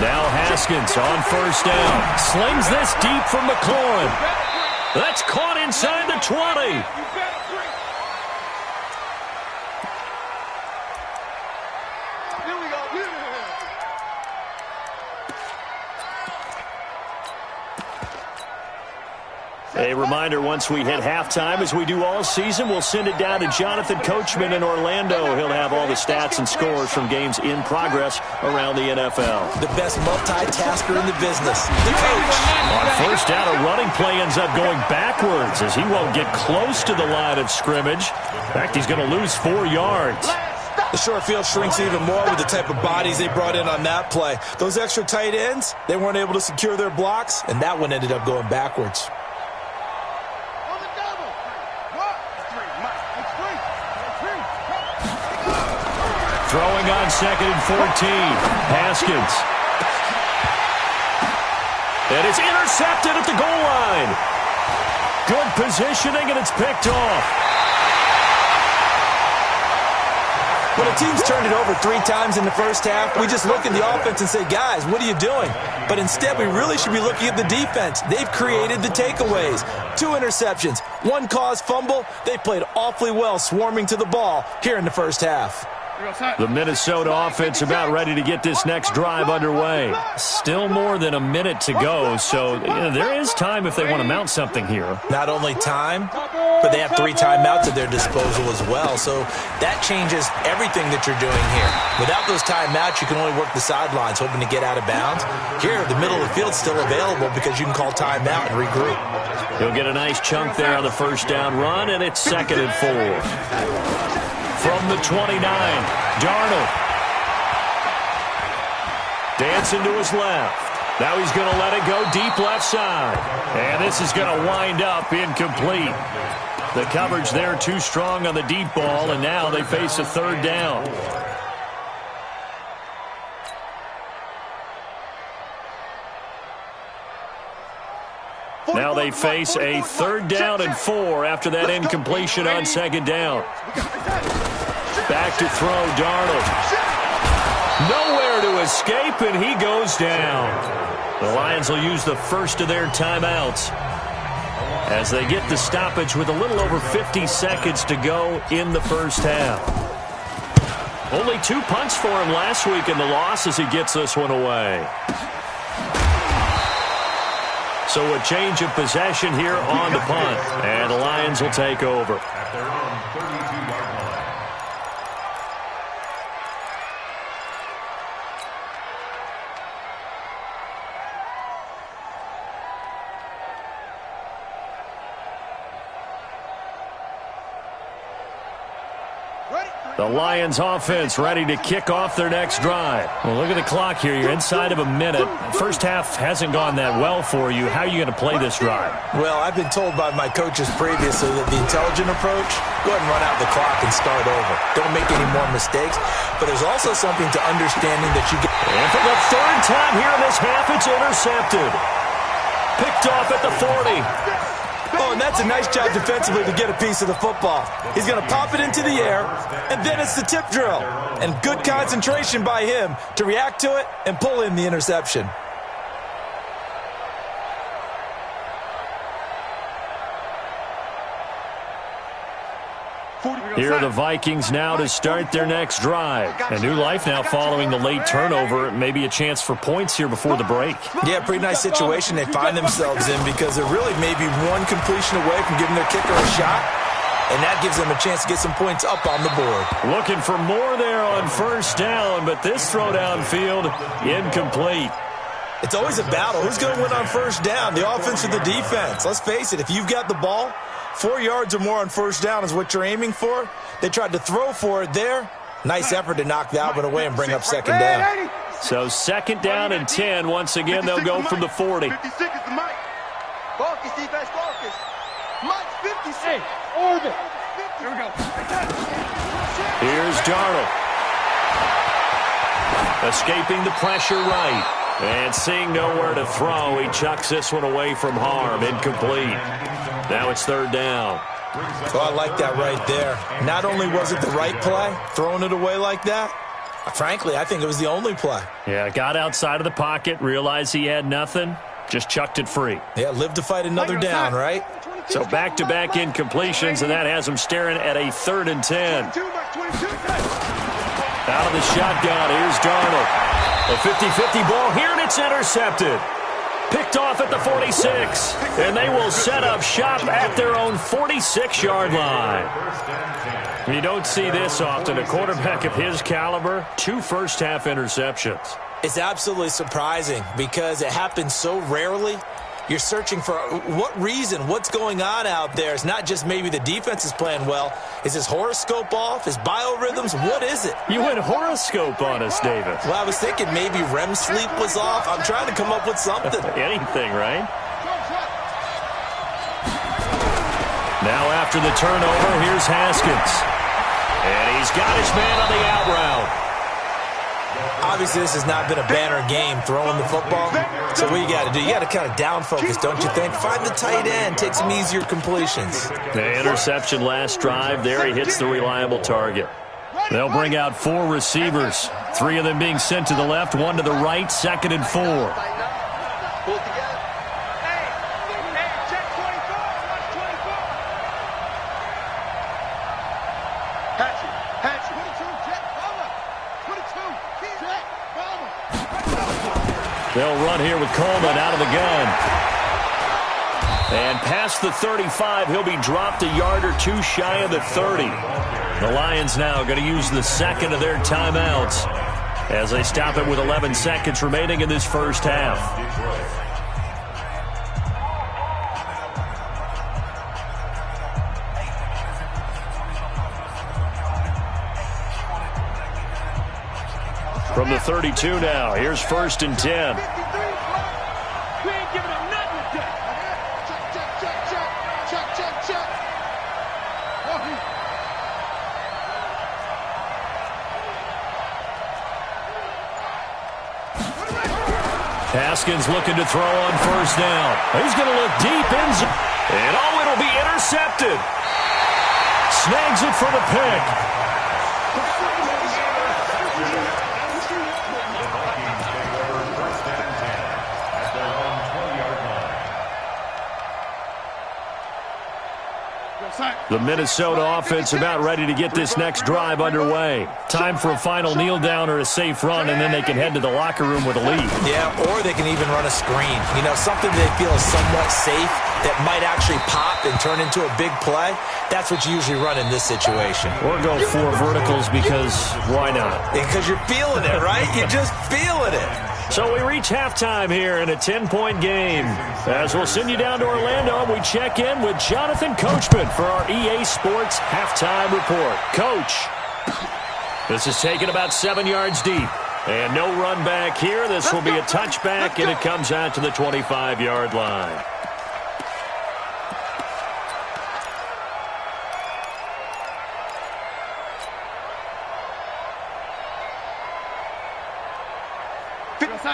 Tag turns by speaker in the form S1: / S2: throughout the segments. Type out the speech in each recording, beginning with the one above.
S1: Now Haskins on first down. Slings this deep from McLaurin. That's caught inside the 20. A reminder, once we hit halftime, as we do all season, we'll send it down to Jonathan Coachman in Orlando. He'll have all the stats and scores from games in progress around the NFL.
S2: The best multitasker in the business, the coach.
S1: On first down, a running play ends up going backwards as he won't get close to the line of scrimmage. In fact, he's going to lose 4 yards.
S2: The short field shrinks even more with the type of bodies they brought in on that play. Those extra tight ends, they weren't able to secure their blocks, and that one ended up going backwards.
S1: Throwing on 2nd and 14. Haskins. And it's intercepted at the goal line. Good positioning, and it's picked off.
S2: When a team's turned it over 3 times in the first half, we just look at the offense and say, guys, what are you doing? But instead, we really should be looking at the defense. They've created the takeaways. 2 interceptions, 1 caused fumble. They played awfully well swarming to the ball here in the first half.
S1: The Minnesota offense about ready to get this next drive underway. Still more than a minute to go, so there is time if they want to mount something here.
S2: Not only time, but they have 3 timeouts at their disposal as well, so that changes everything that you're doing here. Without those timeouts, you can only work the sidelines, hoping to get out of bounds. Here, the middle of the field's still available because you can call timeout and regroup.
S1: He'll get a nice chunk there on the first down run, and it's 2nd and 4. From the 29, Darnold. Dancing to his left. Now he's going to let it go deep left side. And this is going to wind up incomplete. The coverage there too strong on the deep ball, and now they face a 3rd down. Now they face a 3rd down and 4 after that incompletion on 2nd down. Back to throw, Darnold. Nowhere to escape, and he goes down. The Lions will use the first of their timeouts as they get the stoppage with a little over 50 seconds to go in the first half. Only 2 punts for him last week in the loss as he gets this one away. So a change of possession here on the punt, and the Lions will take over. The Lions offense ready to kick off their next drive. Well, look at the clock here. You're inside of a minute. First half hasn't gone that well for you. How are you going to play this drive?
S2: Well, I've been told by my coaches previously that the intelligent approach, go ahead and run out the clock and start over. Don't make any more mistakes. But there's also something to understanding that you get.
S1: And for the 3rd time here in this half, it's intercepted. Picked off at the 40.
S2: Oh, and that's a nice job defensively to get a piece of the football. He's going to pop it into the air, and then it's the tip drill. And good concentration by him to react to it and pull in the interception.
S1: Here are the Vikings now to start their next drive. A new life now following the late turnover. Maybe a chance for points here before the break.
S2: Yeah, pretty nice situation they find themselves in because they're really maybe 1 completion away from giving their kicker a shot. And that gives them a chance to get some points up on the board.
S1: Looking for more there on first down, but this throw downfield incomplete.
S2: It's always a battle. Who's going to win on first down, the offense or the defense? Let's face it, if you've got the ball, 4 yards or more on first down is what you're aiming for. They tried to throw for it there. Nice effort to knock that one away and bring up 2nd down.
S1: So 2nd down and 10. Once again, they'll go from the 40.
S3: 56 is the mic. Focus, defense, focus. Mike, 56. Orbit. Here we go.
S1: Here's Darnold. Escaping the pressure right. And seeing nowhere to throw, he chucks this one away from harm. Incomplete. Now it's 3rd down.
S2: Oh, I like that right there. Not only was it the right play, throwing it away like that, Frankly, I think it was the only play.
S1: Yeah, got outside of the pocket, realized he had nothing, just chucked it free.
S2: Yeah, live to fight another down, right?
S1: So back-to-back incompletions, and that has him staring at a 3rd and 10. Out of the shotgun, here's Darnold. A 50-50 ball here, and it's intercepted. Picked off at the 46, and they will set up shop at their own 46-yard line. You don't see this often. A quarterback of his caliber, 2 first-half interceptions.
S2: It's absolutely surprising because it happens so rarely. You're searching for what reason, what's going on out there. It's not just maybe the defense is playing well. Is his horoscope off? His biorhythms? What is it?
S1: You went horoscope on us, David.
S2: Well, I was thinking maybe REM sleep was off. I'm trying to come up with something.
S1: Anything, right? Now after the turnover, here's Haskins. And he's got his man on the out route.
S2: Obviously, this has not been a banner game throwing the football. So what you got to do, you got to kind of down focus, don't you think? Find the tight end, take some easier completions.
S1: The interception last drive. There he hits the reliable target. They'll bring out 4 receivers. 3 of them being sent to the left, 1 to the right, 2nd and 4. They'll run here with Coleman out of the gun. And past the 35, he'll be dropped a yard or 2 shy of the 30. The Lions now going to use the 2nd of their timeouts as they stop it with 11 seconds remaining in this first half. From the 32 now, here's 1st and 10.
S3: We ain't giving him nothing to do. Check.
S1: Haskins looking to throw on 1st down. He's going to look deep in zone. And it'll be intercepted. Snags it for the pick. The Minnesota offense about ready to get this next drive underway. Time for a final kneel down or a safe run, and then they can head to the locker room with a lead.
S2: Yeah, or they can even run a screen. You know, something they feel is somewhat safe that might actually pop and turn into a big play. That's what you usually run in this situation.
S1: Or go 4 verticals because why not?
S2: Because you're feeling it, right? You're just feeling it.
S1: So we reach halftime here in a 10-point game. As we'll send you down to Orlando, and we check in with Jonathan Coachman for our EA Sports Halftime Report. Coach, this is taken about 7 yards deep. And no run back here. This will be a touchback, and it comes out to the 25-yard line.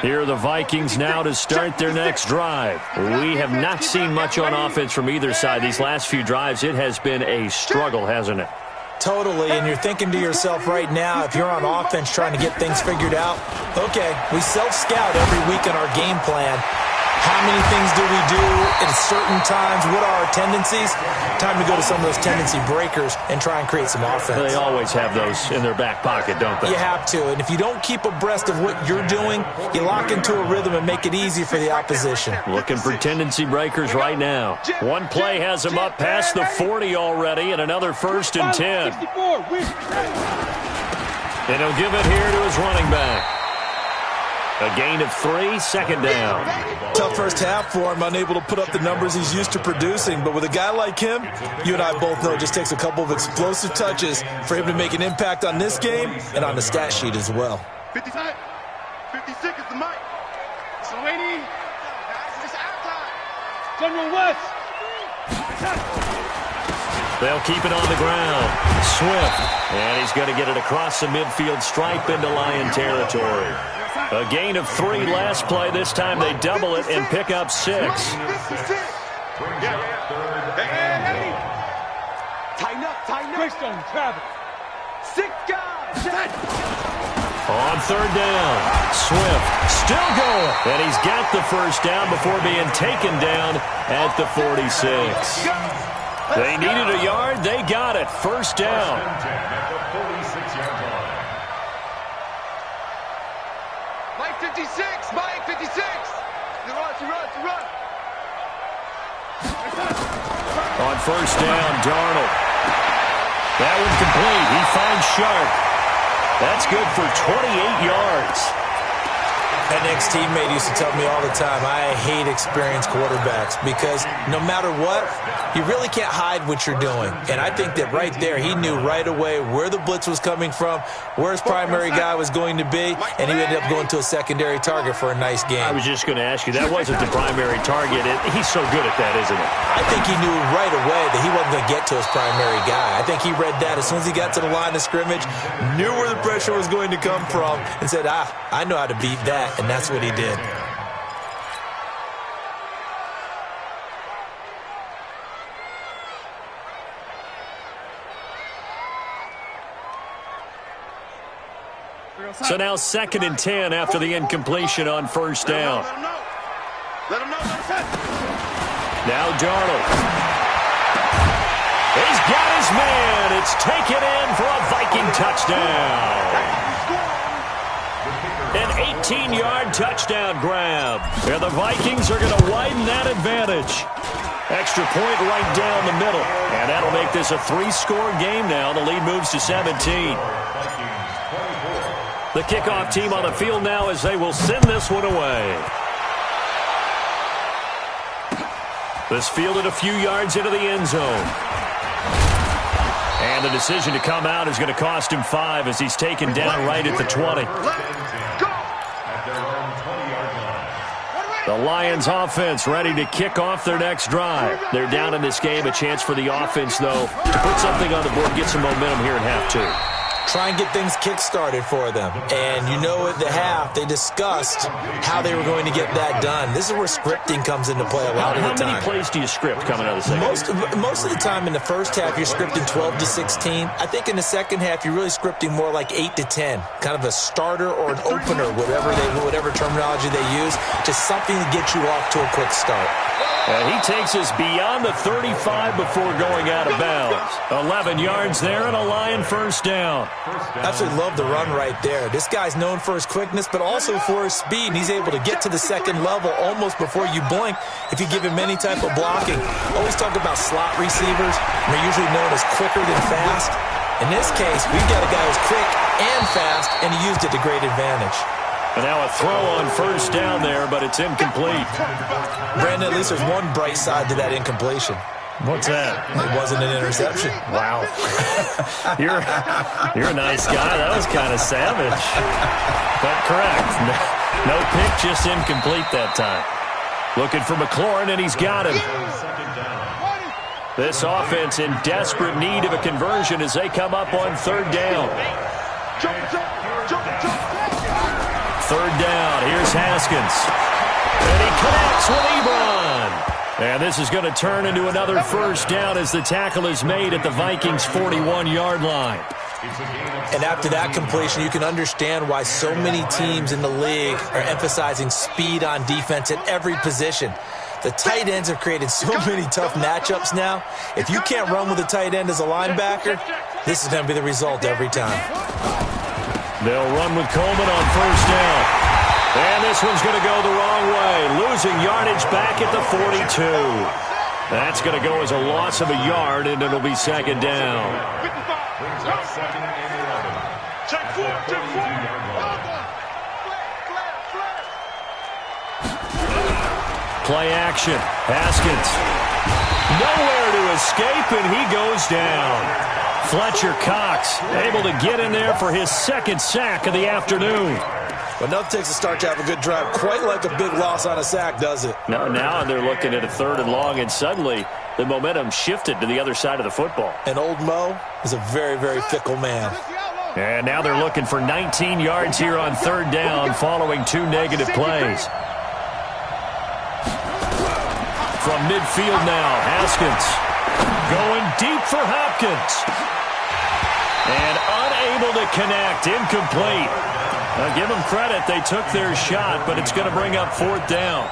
S1: Here are the Vikings now to start their next drive. We have not seen much on offense from either side. These last few drives, it has been a struggle, hasn't it?
S2: Totally, and you're thinking to yourself right now, if you're on offense trying to get things figured out, okay, we self-scout every week in our game plan. How many things do we do at certain times? What are our tendencies? Time to go to some of those tendency breakers and try and create some offense.
S1: They always have those in their back pocket, don't they?
S2: You have to, and if you don't keep abreast of what you're doing, you lock into a rhythm and make it easy for the opposition.
S1: Looking for tendency breakers right now. One play has him up past the 40 already, and another 1st and 10. And he'll give it here to his running back. A gain of 3, 2nd down.
S2: Tough first half for him, unable to put up the numbers he's used to producing. But with a guy like him, you and I both know it just takes a couple of explosive touches for him to make an impact on this game and on the stat sheet as well.
S3: 55, 56 is the mic. So lady, it's our time. General West.
S1: They'll keep it on the ground. Swift. And he's going to get it across the midfield stripe into Lion territory. A gain of 3 last play. This time they double it and pick up 6.
S3: Tighten up. Greystone, Travis. 6 guys.
S1: On third down, Swift still going. And he's got the first down before being taken down at the 46. They needed a yard. They got it. First down.
S3: Mike 56. Mike 56. He runs.
S1: On first down, Darnold. That one complete. He finds Sharp. That's good for 28 yards.
S2: An ex-teammate used to tell me all the time, I hate experienced quarterbacks because no matter what, you really can't hide what you're doing. And I think that right there, he knew right away where the blitz was coming from, where his primary guy was going to be, and he ended up going to a secondary target for a nice game.
S1: I was just going to ask you, that wasn't the primary target. He's so good at that, isn't he?
S2: I think he knew right away that he wasn't going to get to his primary guy. I think he read that as soon as he got to the line of scrimmage, knew where the pressure was going to come from, and said, I know how to beat that. And that's what he did.
S1: So now 2nd and 10 after the incompletion on first down.
S3: Let him know.
S1: Now Darnold. He's got his man. It's taken in for a Viking touchdown. An 18-yard touchdown grab. And the Vikings are going to widen that advantage. Extra point right down the middle. And that'll make this a 3-score game now. The lead moves to 17. The kickoff team on the field now as they will send this one away. This fielded a few yards into the end zone. And the decision to come out is going to cost him 5 as he's taken down right at the 20. The Lions offense ready to kick off their next drive. They're down in this game. A chance for the offense, though, to put something on the board, get some momentum here in half 2.
S2: Try and get things kick-started for them. And you know at the half, they discussed how they were going to get that done. This is where scripting comes into play a lot of the time.
S1: How many plays do you script coming out of the second?
S2: Most of the time in the first half, you're scripting 12 to 16. I think in the second half, you're really scripting more like 8 to 10. Kind of a starter or an opener, whatever terminology they use. Just something to get you off to a quick start.
S1: And he takes us beyond the 35 before going out of bounds. 11 yards there and a Lion first down.
S2: Absolutely love the run right there. This guy's known for his quickness, but also for his speed. And he's able to get to the second level almost before you blink if you give him any type of blocking. Always talk about slot receivers. They're usually known as quicker than fast. In this case, we've got a guy who's quick and fast, and he used it to great advantage.
S1: And now a throw on first down there, but it's incomplete.
S2: Brandon, at least there's one bright side to that incompletion.
S1: What's that?
S2: It wasn't an interception.
S1: Wow. You're a nice guy. That was kind of savage. But correct. No pick, just incomplete that time. Looking for McLaurin, and he's got him. This offense in desperate need of a conversion as they come up on third down. Third down, here's Haskins. And he connects with Ebron. And this is going to turn into another first down as the tackle is made at the Vikings' 41-yard line.
S2: And after that completion, you can understand why so many teams in the league are emphasizing speed on defense at every position. The tight ends have created so many tough matchups now. If you can't run with a tight end as a linebacker, this is going to be the result every time.
S1: They'll run with Coleman on first down. And this one's going to go the wrong way. Losing yardage back at the 42. That's going to go as a loss of a yard, and it'll be second down. Play action. Haskins. Nowhere to escape, and he goes down. Fletcher Cox able to get in there for his second sack of the afternoon.
S2: But nothing takes a start to have a good drive quite like a big loss on a sack, does it?
S1: No, now they're looking at a 3rd and long, and suddenly the momentum shifted to the other side of the football.
S2: And old Mo is a very, very fickle man.
S1: And now they're looking for 19 yards here on third down following 2 negative plays. From midfield now, Haskins going deep for Hopkins. And unable to connect, incomplete. Now, give them credit. They took their shot, but it's going to bring up fourth down.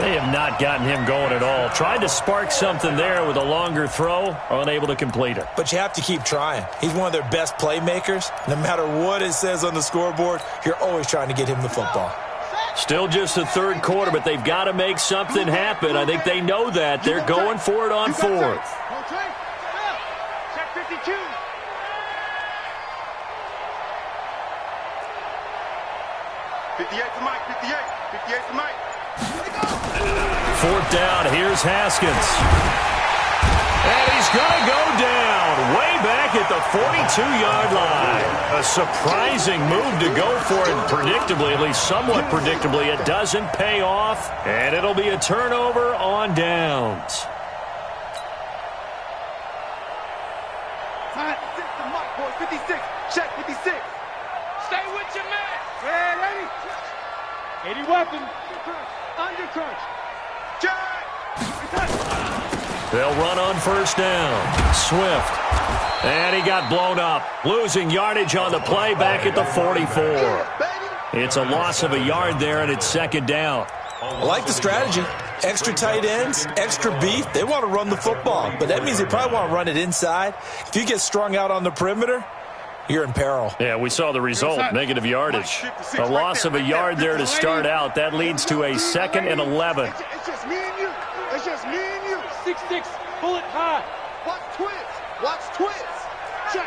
S1: They have not gotten him going at all. Tried to spark something there with a longer throw, unable to complete it.
S2: But you have to keep trying. He's one of their best playmakers. No matter what it says on the scoreboard, you're always trying to get him the football.
S1: Still just the third quarter, but they've got to make something happen. I think they know that. They're going for it on fourth.
S3: Check 52.
S1: Fourth down, here's Haskins. And he's going to go down way back at the 42-yard line. A surprising move to go for it predictably, at least somewhat predictably. It doesn't pay off, and it'll be a turnover on downs.
S3: Time, 56. Check 56. Stay with your man. Ready? 80 weapon. Under crunch.
S1: They'll run on first down. Swift. And he got blown up. Losing yardage on the play back at the 44. It's a loss of a yard there, and it's second down.
S2: I like the strategy. Extra tight ends, extra beef. They want to run the football, but that means they probably want to run it inside. If you get strung out on the perimeter, you're in peril.
S1: Yeah, we saw the result, negative yardage. A loss of a yard there to start out. That leads to a 2nd and 11.
S3: It's just me and you. It's just me and you. 6-6, bullet high. Watch twins. Watch twins. Check.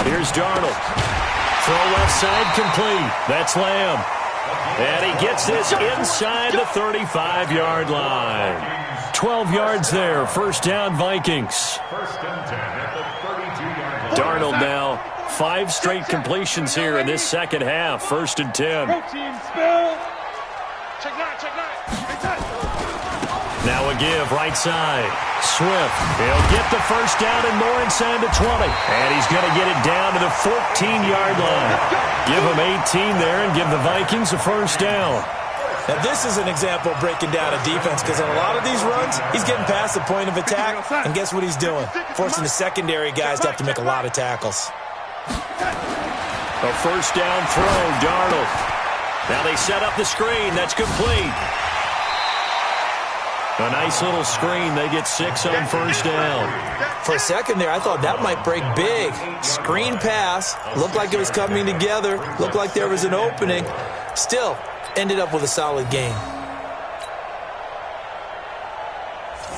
S1: Here's Darnold. Throw left side complete. That's Lamb. And he gets this inside the 35-yard line. 12 yards there. First down, Vikings. Darnold now. 5 straight completions here in this second half. 1st and 10. Now a give, right side. Swift. He'll get the first down and more inside the 20. And he's going to get it down to the 14-yard line. Give him 18 there and give the Vikings a first down.
S2: Now, this is an example of breaking down a defense because on a lot of these runs, he's getting past the point of attack, and guess what he's doing? Forcing the secondary guys to have to make a lot of tackles.
S1: A first down throw, Darnold. Now they set up the screen. That's complete. A nice little screen. They get 6 on first down.
S2: For a second there, I thought that might break big. Screen pass. Looked like it was coming together. Looked like there was an opening. Still, ended up with a solid gain.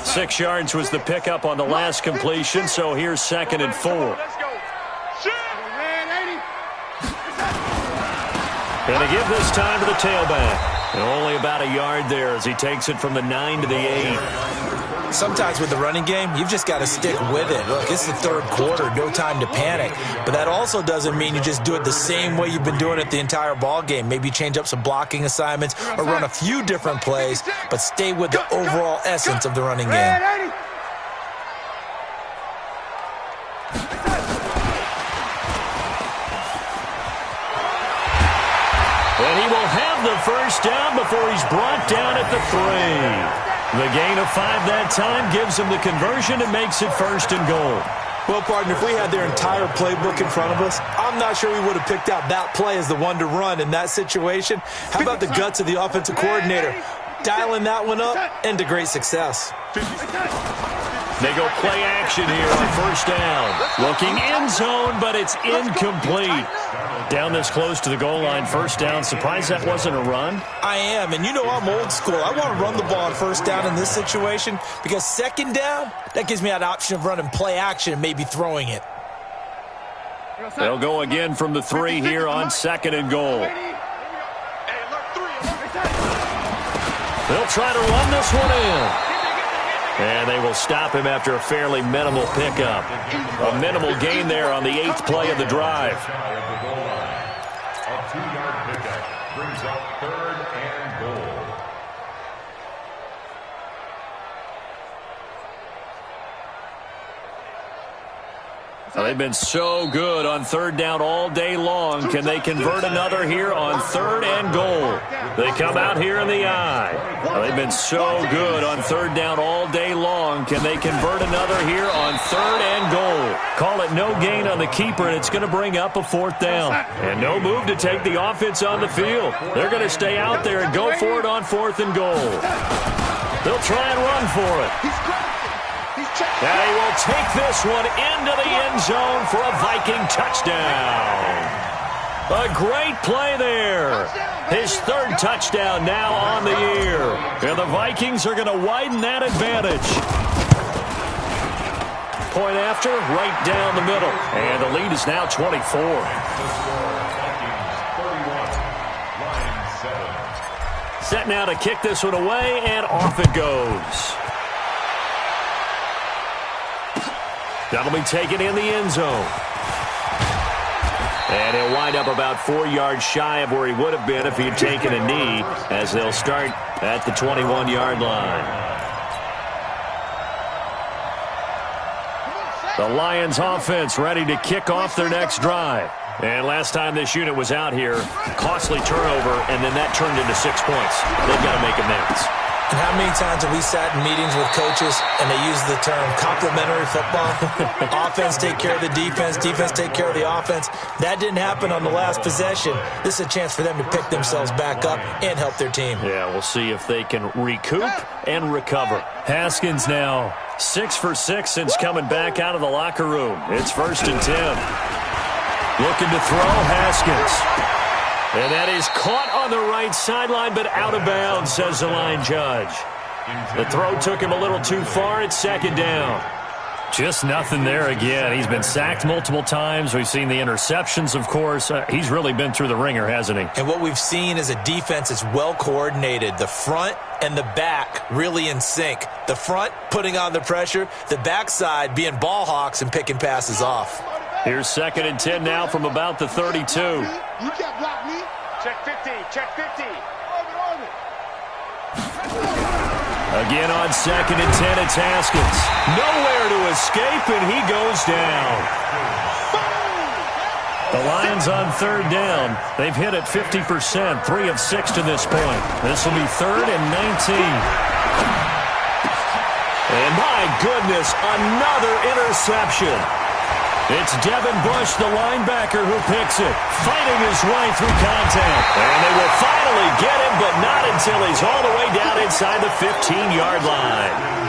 S1: 6 yards was the pickup on the last completion, so here's 2nd and 4. And they give this time to the tailback. And only about a yard there as he takes it from the 9 to the 8.
S2: Sometimes with the running game, you've just got to stick with it. Look, it's the third quarter, no time to panic. But that also doesn't mean you just do it the same way you've been doing it the entire ball game. Maybe change up some blocking assignments or run a few different plays, but stay with the overall essence of the running game.
S1: And he will have the first down before he's brought down at the 3. The gain of 5 that time gives him the conversion and makes it 1st and goal.
S2: Well, partner, if we had their entire playbook in front of us, I'm not sure we would have picked out that play as the one to run in that situation. How about the guts of the offensive coordinator? Dialing that one up into great success.
S1: They go play action here on first down. Looking end zone, but it's incomplete. Down this close to the goal line, first down. Surprised that wasn't a run?
S2: I am, and you know I'm old school. I want to run the ball on first down in this situation because second down, that gives me an option of running play action and maybe throwing it.
S1: They'll go again from the 3 here on 2nd and goal. They'll try to run this one in. And they will stop him after a fairly minimal pickup. A minimal gain there on the 8th play of the drive.
S4: A 2-yard pickup brings up 3rd and goal.
S1: Well, they've been so good on third down all day long. Can they convert another here on 3rd and goal? They come out here in the eye. Well, they've been so good on third down all day long. Can they convert another here on 3rd and goal? Call it no gain on the keeper, and it's going to bring up a 4th down. And no move to take the offense on the field. They're going to stay out there and go for it on 4th and goal. They'll try and run for it. And he will take this one into the end zone for a Viking touchdown. A great play there. His 3rd touchdown now on the year. And the Vikings are going to widen that advantage. Point after, right down the middle. And the lead is now 24. Set now to kick this one away, and off it goes. That'll be taken in the end zone. And he'll wind up about 4 yards shy of where he would have been if he had taken a knee, as they'll start at the 21-yard line. The Lions offense ready to kick off their next drive. And last time this unit was out here, costly turnover, and then that turned into 6 points. They've got to make amends.
S2: And how many times have we sat in meetings with coaches and they use the term complementary football? Offense take care of the defense, defense take care of the offense. That didn't happen on the last possession. This is a chance for them to pick themselves back up and help their team.
S1: Yeah, we'll see if they can recoup and recover. Haskins now 6 for 6 since coming back out of the locker room. It's 1st and 10. Looking to throw, Haskins. And that is caught on the right sideline, but out of bounds, says the line judge. The throw took him a little too far. It's 2nd down. Just nothing there again. He's been sacked multiple times. We've seen the interceptions, of course. He's really been through the ringer, hasn't he?
S2: And what we've seen is a defense that's well coordinated. The front and the back really in sync. The front putting on the pressure, the backside being ball hawks and picking passes off.
S1: Here's 2nd and 10 now from about the 32.
S3: You can't block me. Check 50. Check 50.
S1: Again on 2nd and 10, it's Haskins. Nowhere to escape, and he goes down. The Lions on 3rd down. They've hit it 50%, 3 of 6 to this point. This will be 3rd and 19. And my goodness, another interception. It's Devin Bush, the linebacker, who picks it, fighting his way through contact. And they will finally get him, but not until he's all the way down inside the 15-yard line.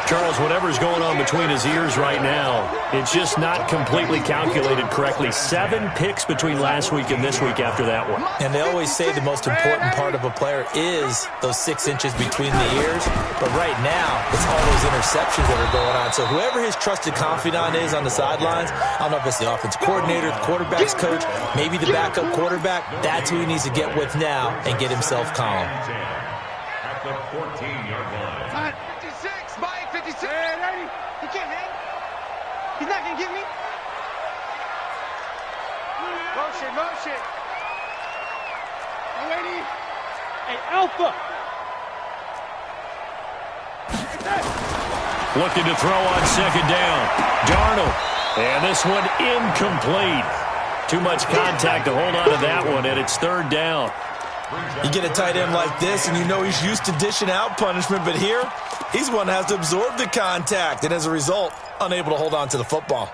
S1: Charles, whatever's going on between his ears right now, it's just not completely calculated correctly. 7 picks between last week and this week after that one.
S2: And they always say the most important part of a player is those 6 inches between the ears. But right now, it's all those interceptions that are going on. So whoever his trusted confidant is on the sidelines, I don't know if it's the offensive coordinator, the quarterback's coach, maybe the backup quarterback, that's who he needs to get with now and get himself calm.
S4: At the 14-yard line.
S3: 56, Mike, 56. Hey, ready? He can't hang. He's not going to get me. Motion, motion. Hey, lady. Hey, Alpha.
S1: Looking to throw on 2nd down. Darnold. And this one incomplete. Too much contact to hold on to that one, and it's 3rd down.
S2: You get a tight end like this, and you know he's used to dishing out punishment, but here, he's one that has to absorb the contact, and as a result, unable to hold on to the football.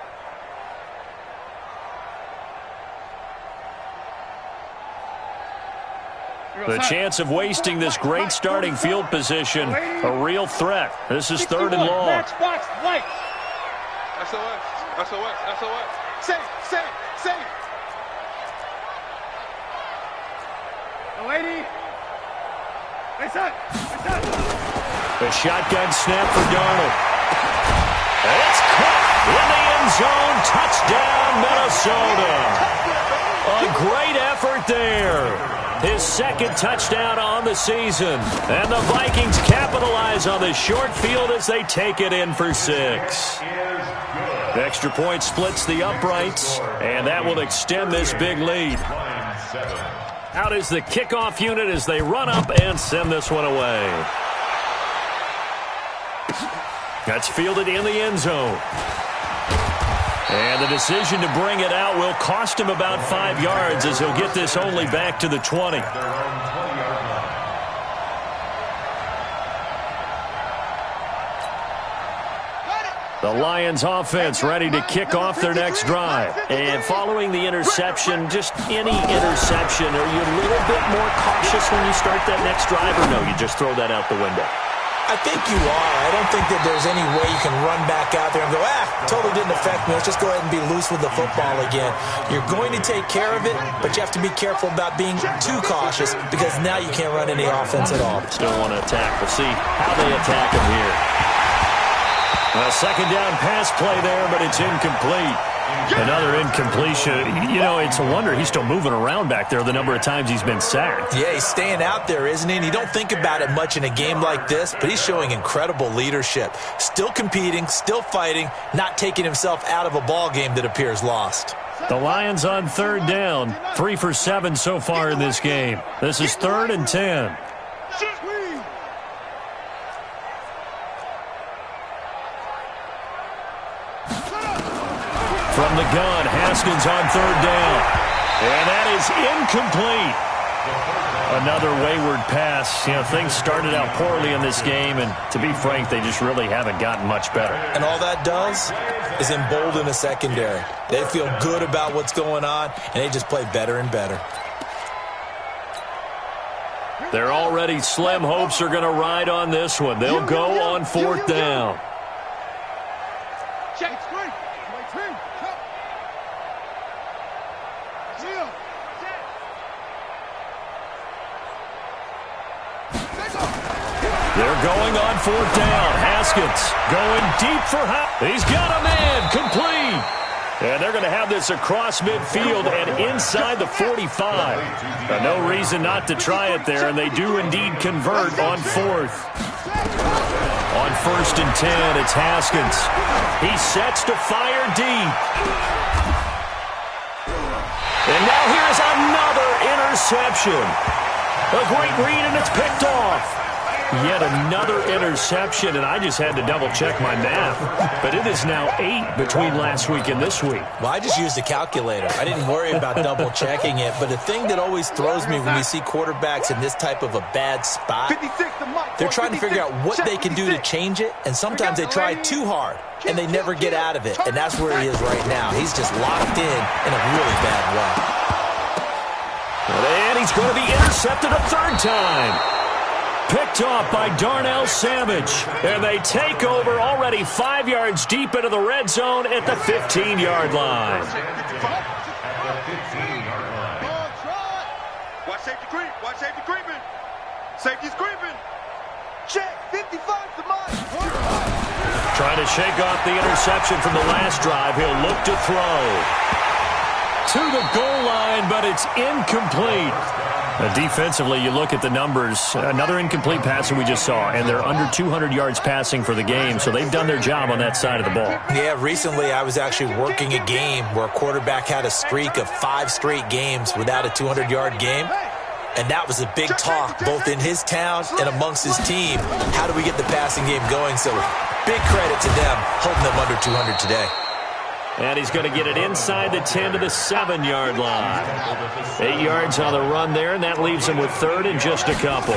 S1: The chance of wasting this great starting field position, a real threat. This is 3rd and long.
S3: Box, white. SOS. Safe. The lady. It's up.
S1: The shotgun snap for Darnold. It's caught in the end zone. Touchdown, Minnesota. A great effort there. His 2nd touchdown on the season. And the Vikings capitalize on the short field as they take it in for 6. The extra point splits the uprights, and that will extend this big lead. Out is the kickoff unit as they run up and send this one away. That's fielded in the end zone. And the decision to bring it out will cost him about 5 yards as he'll get this only back to the 20. The Lions offense ready to kick off their next drive. And following the interception, just any interception, are you a little bit more cautious when you start that next drive, or no, you just throw that out the window?
S2: I think you are. I don't think that there's any way you can run back out there and go, totally didn't affect me. Let's just go ahead and be loose with the football again. You're going to take care of it, but you have to be careful about being too cautious because now you can't run any offense at all.
S1: Still want to attack. We'll see how they attack him here. A second down pass play there, but it's incomplete. Another incompletion. You know, it's a wonder he's still moving around back there the number of times he's been sacked.
S2: Yeah, he's staying out there, isn't he? And you don't think about it much in a game like this, but he's showing incredible leadership. Still competing, still fighting, not taking himself out of a ball game that appears lost.
S1: The Lions on third down. 3 for 7 so far in this game. This is 3rd and 10. From the gun, Haskins on third down. And that is incomplete. Another wayward pass. You know, things started out poorly in this game, and to be frank, they just really haven't gotten much better.
S2: And all that does is embolden a secondary. They feel good about what's going on, and they just play better and better.
S1: Their already slim hopes are going to ride on this one. They'll go on 4th down.
S3: Check screen.
S1: They're going on 4th down. Haskins going deep for He's got a man. Complete. And they're going to have this across midfield and inside the 45. No reason not to try it there, and they do indeed convert on 4th. On 1st and 10, it's Haskins. He sets to fire deep. And now here's another interception. A great read, and it's picked off. Yet another interception, and I just had to double-check my math. But it is now 8 between last week and this week.
S2: Well, I just used a calculator. I didn't worry about double-checking it. But the thing that always throws me when we see quarterbacks in this type of a bad spot, they're trying to figure out what they can do to change it, and sometimes they try too hard, and they never get out of it. And that's where he is right now. He's just locked in a really bad way.
S1: And he's going to be intercepted a 3rd time. Picked off by Darnell Savage. And they take over already 5 yards deep into the red zone at the 15-yard line.
S3: Watch safety creep. Watch safety creeping. Safety's creeping. Check. 55's the mark.
S1: Trying to shake off the interception from the last drive. He'll look to throw. To the goal line, but it's incomplete. Defensively, you look at the numbers. Another incomplete pass that we just saw, and they're under 200 yards passing for the game, so they've done their job on that side of the ball.
S2: Yeah, recently I was actually working a game where a quarterback had a streak of 5 straight games without a 200-yard game, and that was a big talk both in his town and amongst his team. How do we get the passing game going? So big credit to them holding them under 200 today.
S1: And he's going to get it inside the 10 to the 7-yard line. 8 yards on the run there, and that leaves him with 3rd and just a couple.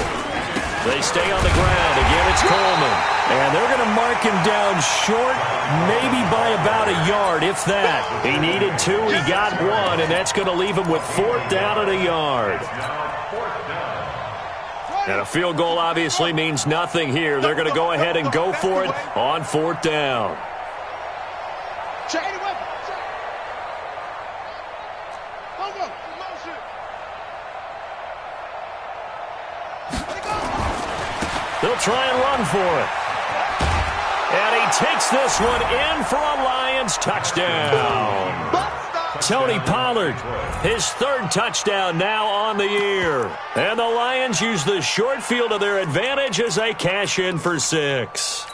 S1: They stay on the ground. Again, it's Coleman. And they're going to mark him down short, maybe by about a yard, if that. He needed 2, he got 1, and that's going to leave him with 4th down and a yard. And a field goal obviously means nothing here. They're going to go ahead and go for it on 4th down.
S3: Check. Go. Motion.
S1: They'll try and run for it. And he takes this one in for a Lions touchdown. Tony Pollard, his 3rd touchdown now on the year. And the Lions use the short field to their advantage as they cash in for 6.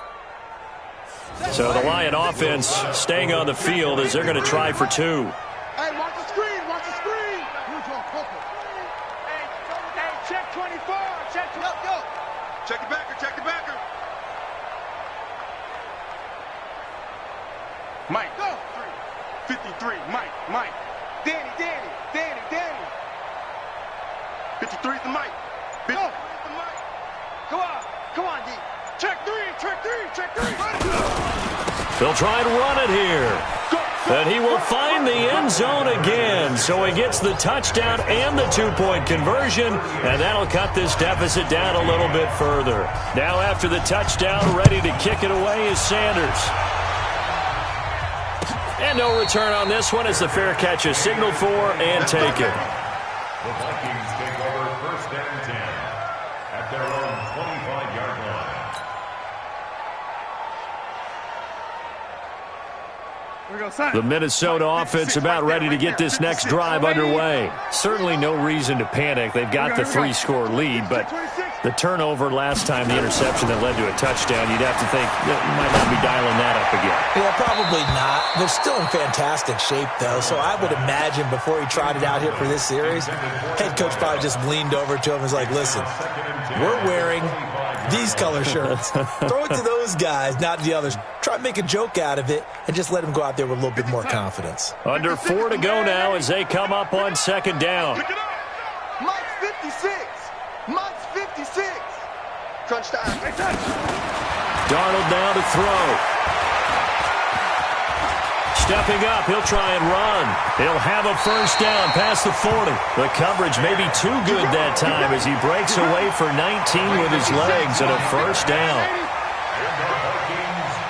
S1: So the Lion offense staying on the field as they're going to try for 2.
S3: Hey, watch the screen. Hey, check 24. Go. Check the backer. Mike, go. 53, Mike. Danny. 53 is the Mike. 53 is the Mike. Come on, D. Check three.
S1: They'll try and run it here. And he will find the end zone again. So he gets the touchdown and the 2-point conversion, and that'll cut this deficit down a little bit further. Now after the touchdown, ready to kick it away is Sanders. And no return on this one as the fair catch is signaled for and taken.
S4: The Vikings take over first and 10 at their own 25-yard line.
S1: The Minnesota offense about ready to get this next drive underway. Certainly no reason to panic. They've got the 3-score lead, but the turnover last time, the interception that led to a touchdown, you'd have to think that you might not be dialing that up again.
S2: Yeah, probably not. They're still in fantastic shape, though, so I would imagine before he tried it out here for this series, head coach probably just leaned over to him and was like, listen, we're wearing these color shirts. Throw it to those guys, not the others. Try and make a joke out of it and just let him go out there with a little bit more confidence.
S1: Under 4 to go now as they come up on second down.
S3: Mike's 56. Crunch time.
S1: Darnold now to throw. Stepping up, he'll try and run. He'll have a first down past the 40. The coverage may be too good that time as he breaks away for 19 with his legs and a first down.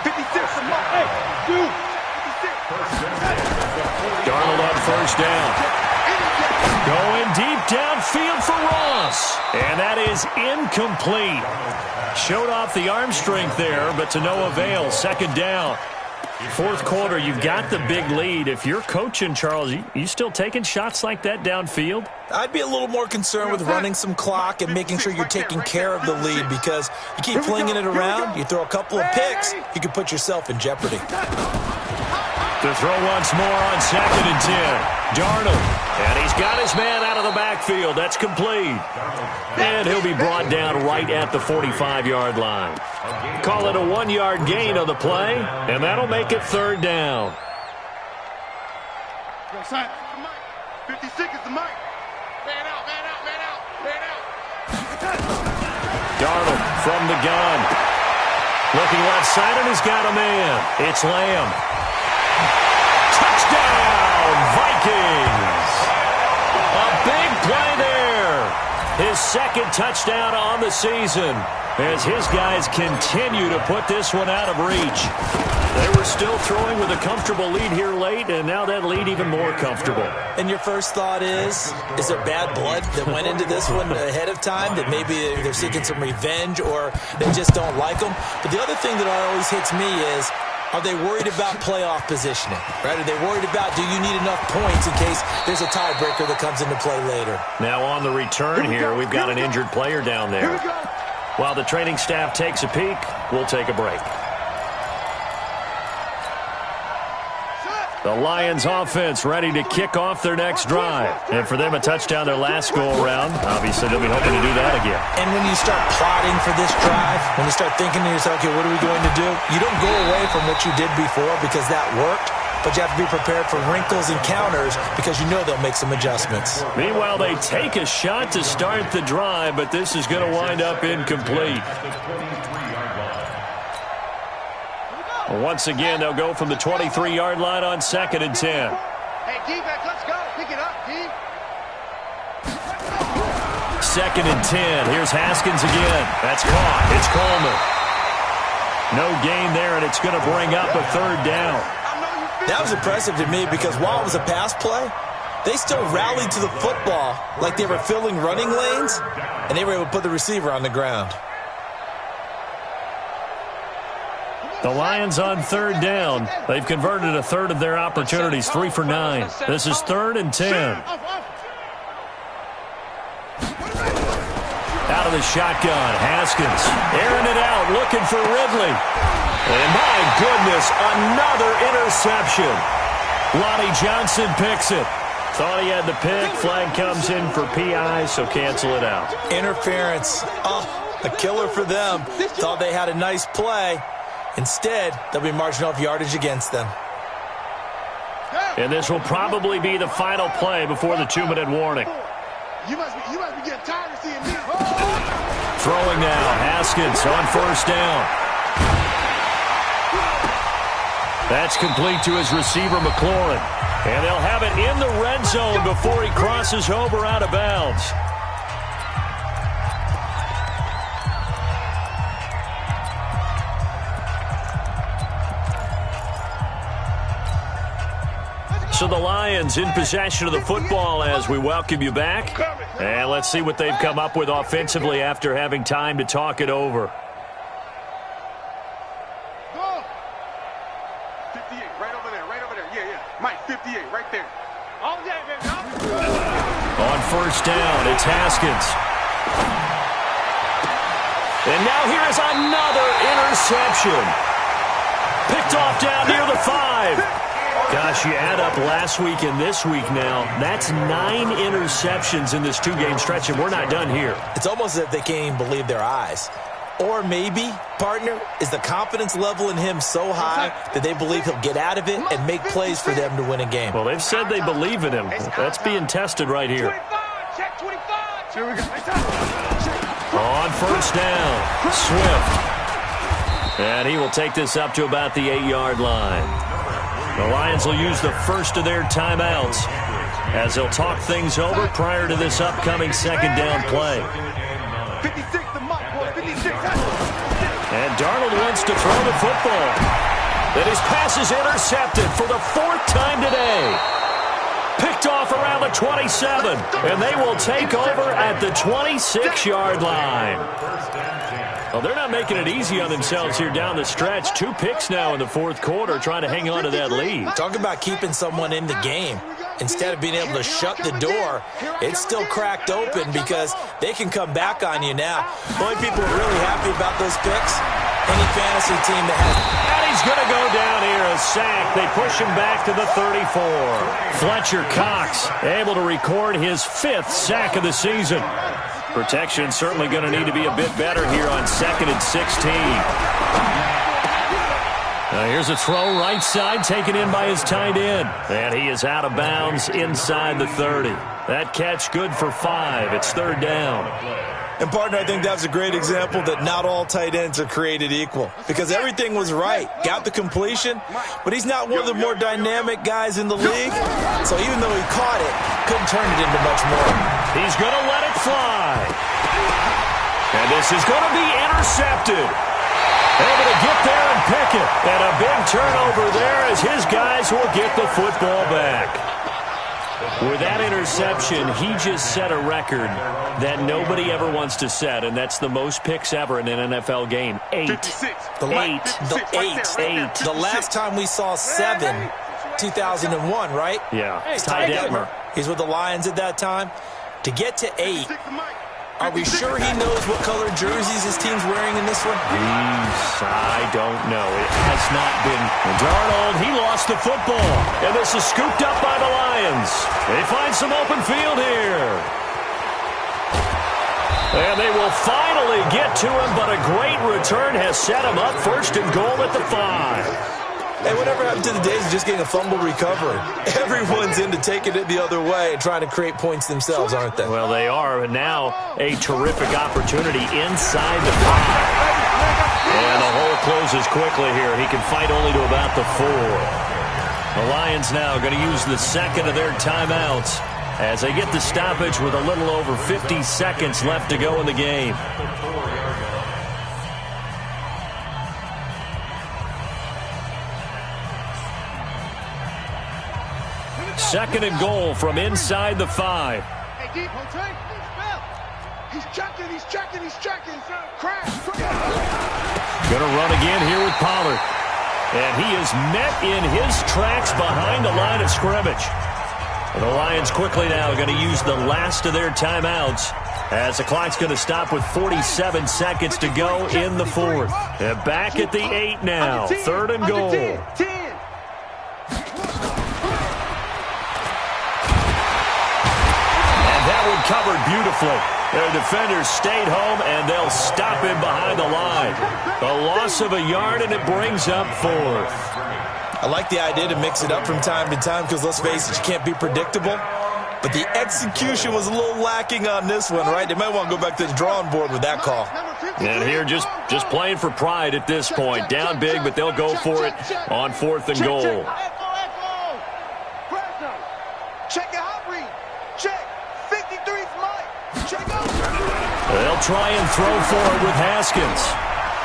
S3: 56.
S1: Darnold on first down. Going deep downfield for Ross. And that is incomplete. Showed off the arm strength there, but to no avail. Second down. Fourth quarter, you've got the big lead. If you're coaching, Charles, you still taking shots like that downfield?
S2: I'd be a little more concerned with running some clock and making sure you're taking care of the lead, because you keep flinging it around, you throw a couple of picks, you can put yourself in jeopardy.
S1: To throw once more on second and 10. Darnold. And he's got his man out of the backfield. That's complete. And he'll be brought down right at the 45-yard line. Call it a 1-yard gain on the play, and that'll make it third down.
S3: 56 is the Mike. Man out.
S1: Darnold from the gun. Looking left side, and he's got a man. It's Lamb. Touchdown, Vikings! A big play there. His second touchdown on the season as his guys continue to put this one out of reach. They were still throwing with a comfortable lead here late, and now that lead even more comfortable.
S2: And your first thought is there bad blood that went into this one ahead of time, that maybe they're seeking some revenge or they just don't like them? But the other thing that always hits me is, are they worried about playoff positioning? Right? Are they worried about, do you need enough points in case there's a tiebreaker that comes into play later?
S1: Now on the return here, we've got an injured player down there. While the training staff takes a peek, we'll take a break. The Lions offense ready to kick off their next drive. And for them, a touchdown their last go-around. Obviously, they'll be hoping to do that again.
S2: And when you start plotting for this drive, when you start thinking to yourself, okay, what are we going to do? You don't go away from what you did before because that worked, but you have to be prepared for wrinkles and counters because you know they'll make some adjustments.
S1: Meanwhile, they take a shot to start the drive, but this is going to wind up incomplete. Once again, they'll go from the 23-yard line on second and 10.
S3: Hey, defense, let's go. Pick it up, D.
S1: Second and 10. Here's Haskins again. That's caught. It's Coleman. No gain there, and it's going to bring up a third down.
S2: That was impressive to me because while it was a pass play, they still rallied to the football like they were filling running lanes, and they were able to put the receiver on the ground.
S1: The Lions on third down. They've converted a third of their opportunities, 3 for 9. This is third and 10. Out of the shotgun, Haskins airing it out, looking for Ridley. And my goodness, another interception. Lonnie Johnson picks it. Thought he had the pick. Flag comes in for PI, so cancel it out.
S2: Interference. Oh, a killer for them. Thought they had a nice play. Instead, they'll be marching off yardage against them.
S1: And this will probably be the final play before the 2-minute warning.
S3: You must be getting tired of seeing me.
S1: Throwing now, Haskins on first down. That's complete to his receiver, McLaurin. And they'll have it in the red zone before he crosses over out of bounds. So the Lions in possession of the football as we welcome you back. And let's see what they've come up with offensively after having time to talk it over.
S3: 58, right over there. Yeah. Mike, 58, right there. All day, baby.
S1: On first down, it's Haskins. And now here is another interception. Picked off down near the 5. Gosh, you add up last week and this week now, that's 9 interceptions in this 2-game stretch, and we're not done here.
S2: It's almost as if they can't even believe their eyes. Or maybe, partner, is the confidence level in him so high that they believe he'll get out of it and make plays for them to win a game.
S1: Well, they've said they believe in him. That's being tested right here.
S3: 25, check 25. Here we go.
S1: On first down, Swift. And he will take this up to about the 8-yard line. The Lions will use the first of their timeouts as they'll talk things over prior to this upcoming second down play.
S3: 56 the mark, boy. 56.
S1: And Darnold wants to throw the football. And his pass is intercepted for the 4th time today. Picked off around the 27, and they will take over at the 26-yard line. Well, they're not making it easy on themselves here down the stretch. 2 picks now in the 4th quarter trying to hang on to that lead.
S2: Talk about keeping someone in the game. Instead of being able to shut the door, it's still cracked open because they can come back on you now. The only people who are really happy about those picks, any fantasy team that has.
S1: And he's going to go down here, a sack. They push him back to the 34. Fletcher Cox able to record his 5th sack of the season. Protection certainly going to need to be a bit better here on 2nd and 16. Now here's a throw right side taken in by his tight end. And he is out of bounds inside the 30. That catch good for 5. It's 3rd down.
S2: And, partner, I think that's a great example that not all tight ends are created equal because everything was right. Got the completion, but he's not one of the more dynamic guys in the league. So even though he caught it, couldn't turn it into much more.
S1: He's going to let it fly. And this is going to be intercepted. Able to get there and pick it. And a big turnover there as his guys will get the football back. With that interception, he just set a record that nobody ever wants to set, and that's the most picks ever in an NFL game. 8.
S3: 56.
S2: The last time we saw 7, 2001, right?
S1: Yeah.
S2: Ty Detmer. He's with the Lions at that time. To get to 8, are we sure he knows what color jerseys his team's wearing in this one?
S1: I don't know. It has not been. Darnold, he lost the football. And this is scooped up by the Lions. They find some open field here. And they will finally get to him, but a great return has set him up 1st and goal at the 5.
S2: Hey, whatever happened to the days of just getting a fumble recovery? Everyone's into taking it the other way and trying to create points themselves, aren't they?
S1: Well, they are. And now a terrific opportunity inside the 5. And the hole closes quickly here. He can fight only to about the 4. The Lions now going to use the 2nd of their timeouts as they get the stoppage with a little over 50 seconds left to go in the game. 2nd and goal from inside the 5.
S3: Hey, deep, he's checking. Crash.
S1: Gonna run again here with Pollard. And he is met in his tracks behind the line of scrimmage. And the Lions quickly now going to use the last of their timeouts as the clock's going to stop with 47 seconds to go in the 4th. And back at the 8 now. 3rd and goal.
S3: 10.
S1: Covered beautifully. Their defenders stayed home, and they'll stop him behind the line. A loss of a yard, and it brings up 4th.
S2: I like the idea to mix it up from time to time because, let's face it, you can't be predictable. But the execution was a little lacking on this one, right? They might want to go back to the drawing board with that call.
S1: And here just playing for pride at this point. Down big, but they'll go for it on 4th and goal.
S3: Check your hot read. Check. 53's Mike. Check out.
S1: They'll try and throw for it with Haskins.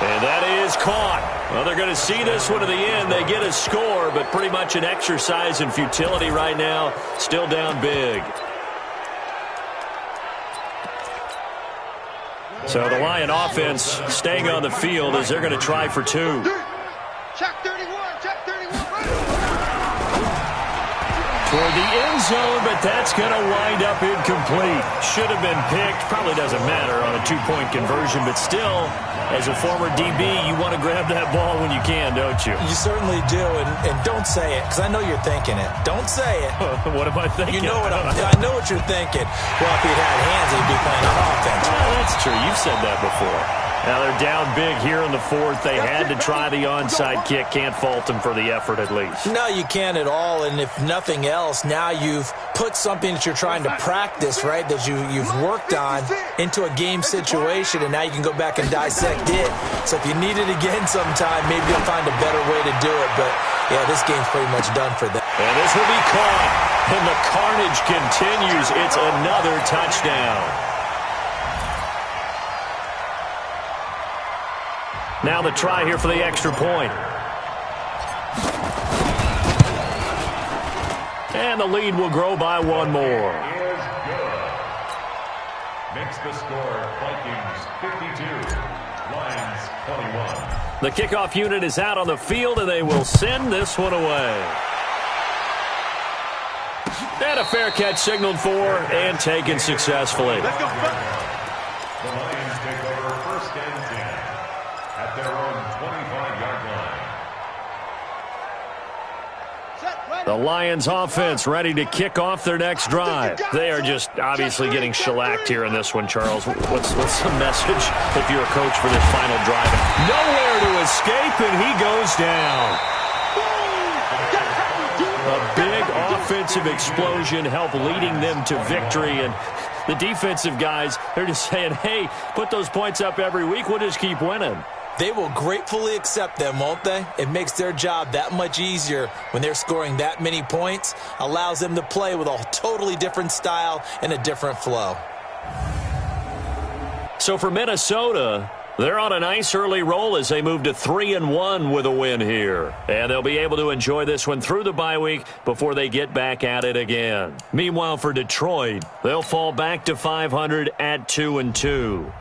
S1: And that is caught. Well, they're going to see this one to the end. They get a score, but pretty much an exercise in futility right now. Still down big. So the Lion offense staying on the field as they're going to try for 2.
S3: Check 31. Check 31.
S1: Toward the end zone, but that's going to wind up incomplete. Should have been picked. Probably doesn't matter on a 2-point conversion, but still, as a former DB, you want to grab that ball when you can, don't you?
S2: You certainly do, and don't say it, because I know you're thinking it. Don't say it.
S1: What am I thinking?
S2: You know what I know what you're thinking. Well, if he'd had hands, he'd be playing on offense.
S1: Well, that's true. You've said that before. Now they're down big here in the 4th. They had to try the onside kick. Can't fault them for the effort at least.
S2: No, you can't at all. And if nothing else, now you've put something that you're trying to practice, right, that you've worked on into a game situation, and now you can go back and dissect it. So if you need it again sometime, maybe you'll find a better way to do it. But, yeah, this game's pretty much done for them.
S1: And this will be caught. And the carnage continues. It's another touchdown. Now the try here for the extra point. And the lead will grow by 1 more.
S4: Is good. Makes the score Vikings 52, Lions 21.
S1: The kickoff unit is out on the field, and they will send this one away. And a fair catch signaled for and taken successfully.
S3: Let's go.
S4: The Lions take over 1st and 10 at their own 25-yard line.
S1: The Lions offense ready to kick off their next drive. They are just obviously getting shellacked here in this one, Charles. What's the message if you're a coach for this final drive? Nowhere to escape, and he goes down. A big offensive explosion helped leading them to victory, and the defensive guys, they're just saying, hey, put those points up every week. We'll just keep winning.
S2: They will gratefully accept them, won't they? It makes their job that much easier when they're scoring that many points. Allows them to play with a totally different style and a different flow.
S1: So for Minnesota, they're on a nice early roll as they move to 3-1 with a win here. And they'll be able to enjoy this one through the bye week before they get back at it again. Meanwhile, for Detroit, they'll fall back to 500 at 2-2.